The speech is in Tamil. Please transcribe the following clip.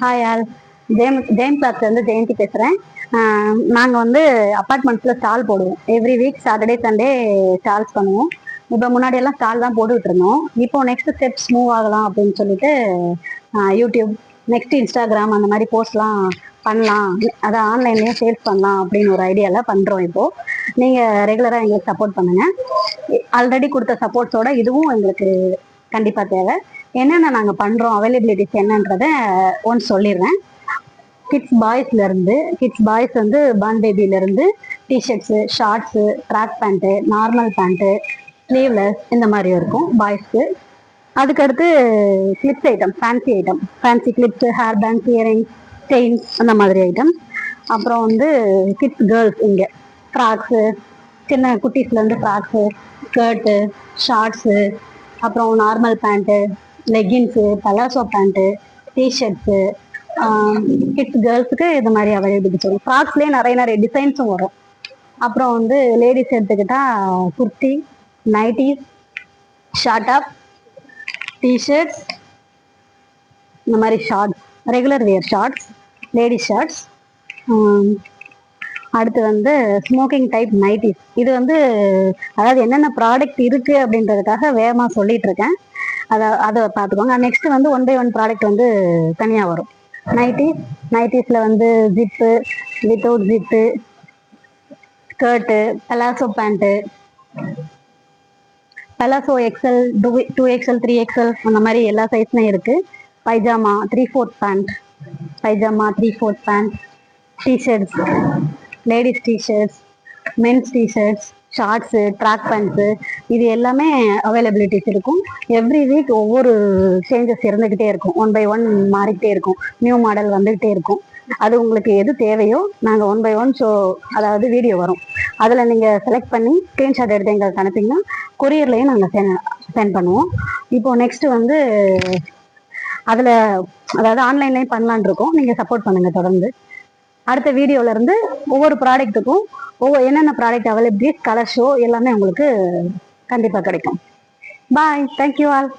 Hi all. ஜெயம் கிளாஸ்லேருந்து ஜெயந்தி பேசுகிறேன். நாங்கள் வந்து அப்பார்ட்மெண்ட்ஸில் ஸ்டால் போடுவோம். Every week Saturday Sunday stalls பண்ணுவோம். இப்போ முன்னாடியெல்லாம் ஸ்டால் தான் போட்டுக்கிட்டு இருந்தோம். இப்போ நெக்ஸ்ட் ஸ்டெப்ஸ் மூவ் ஆகலாம் அப்படின்னு சொல்லிட்டு யூடியூப், நெக்ஸ்ட் இன்ஸ்டாகிராம் அந்த மாதிரி போஸ்ட்லாம் பண்ணலாம், அதை ஆன்லைன்லேயே சேல்ஸ் பண்ணலாம் அப்படின்னு ஒரு ஐடியாவில் பண்ணுறோம். இப்போது நீங்கள் ரெகுலராக எங்களுக்கு சப்போர்ட் பண்ணுங்கள். ஆல்ரெடி கொடுத்த சப்போர்ட்ஸோட இதுவும் எங்களுக்கு கண்டிப்பாக தேவை. என்னென்ன நாங்கள் பண்ணுறோம், அவைலபிலிட்டிஸ் என்னன்றத ஒன்ஸ் சொல்லிடுறேன். கிட்ஸ் பாய்ஸ் வந்து பார்ன் பேபிலேருந்து T-shirts, shorts, track pant, normal pant, sleeveless இந்த மாதிரி இருக்கும் பாய்ஸ்க்கு. அதுக்கடுத்து clips item, fancy clips, hair bands, earrings, chains அந்த மாதிரி ஐட்டம். அப்புறம் வந்து கிட்ஸ் கேர்ள்ஸ் இங்கே ஃப்ராக்ஸு, சின்ன குட்டீஸ்லேருந்து ஃப்ராக்ஸு, ஸ்கர்ட்டு, ஷார்ட்ஸு, அப்புறம் normal pant, leggings, palazzo pant, T-shirts, kids கேர்ள்ஸுக்கு இந்த மாதிரி அவைலபிலிட்டி வரும். ஃப்ராக்ஸ்லேயே நிறைய டிசைன்ஸும் வரும். அப்புறம் வந்து லேடிஸ் எடுத்துக்கிட்டா kurti, nighties, short top, t-shirts, இந்த மாதிரி shorts, regular wear shorts, ladies shorts. அடுத்து வந்து ஸ்மோக்கிங் டைப் நைட்டிஸ். இது வந்து அதாவது என்னென்ன ப்ராடக்ட் இருக்கு அப்படின்றதுக்காக வேகமாக சொல்லிட்டு இருக்கேன். அதை பார்த்துக்கோங்க. நெக்ஸ்ட் வந்து 1 by 1 ப்ராடக்ட் வந்து தனியாக வரும். நைட்டிஸில் வந்து zip, without zip, skirt, palazzo pant, palazzo XL, 2XL, 3XL அந்த மாதிரி எல்லா சைஸ்லையும் இருக்குது. Pyjama, 3/4 pant, pyjama 3/4 pant, t-shirts, ladies t-shirts, men's t-shirts, shorts, track pants, இது எல்லாமே அவைலபிலிட்டிஸ் இருக்கும். எவ்ரி வீக் ஒவ்வொரு சேஞ்சஸ் இருந்துக்கிட்டே இருக்கும். 1 by 1 மாறிக்கிட்டே இருக்கும். நியூ மாடல் வந்துக்கிட்டே இருக்கும். அது உங்களுக்கு எது தேவையோ நாங்கள் 1 by 1 அதாவது வீடியோ வரும், அதில் நீங்கள் செலக்ட் பண்ணி ஸ்க்ரீன்ஷாட் எடுத்து எங்களுக்கு அனுப்பிங்கன்னா கொரியர்லேயும் நாங்கள் சென்ட் பண்ணுவோம். இப்போது நெக்ஸ்ட்டு வந்து அதில் அதாவது ஆன்லைன்லேயும் பண்ணலான் இருக்கோம். நீங்கள் சப்போர்ட் பண்ணுங்கள் தொடர்ந்து. அடுத்த வீடியோவிலேருந்து ஒவ்வொரு ப்ராடக்ட்டுக்கும் என்னென்ன ப்ராடக்ட் அவைலபிலிட்டிஸ், கலர் ஷோ எல்லாமே உங்களுக்கு கண்டிப்பாக கிடைக்கும். பாய், தேங்க்யூ ஆல்.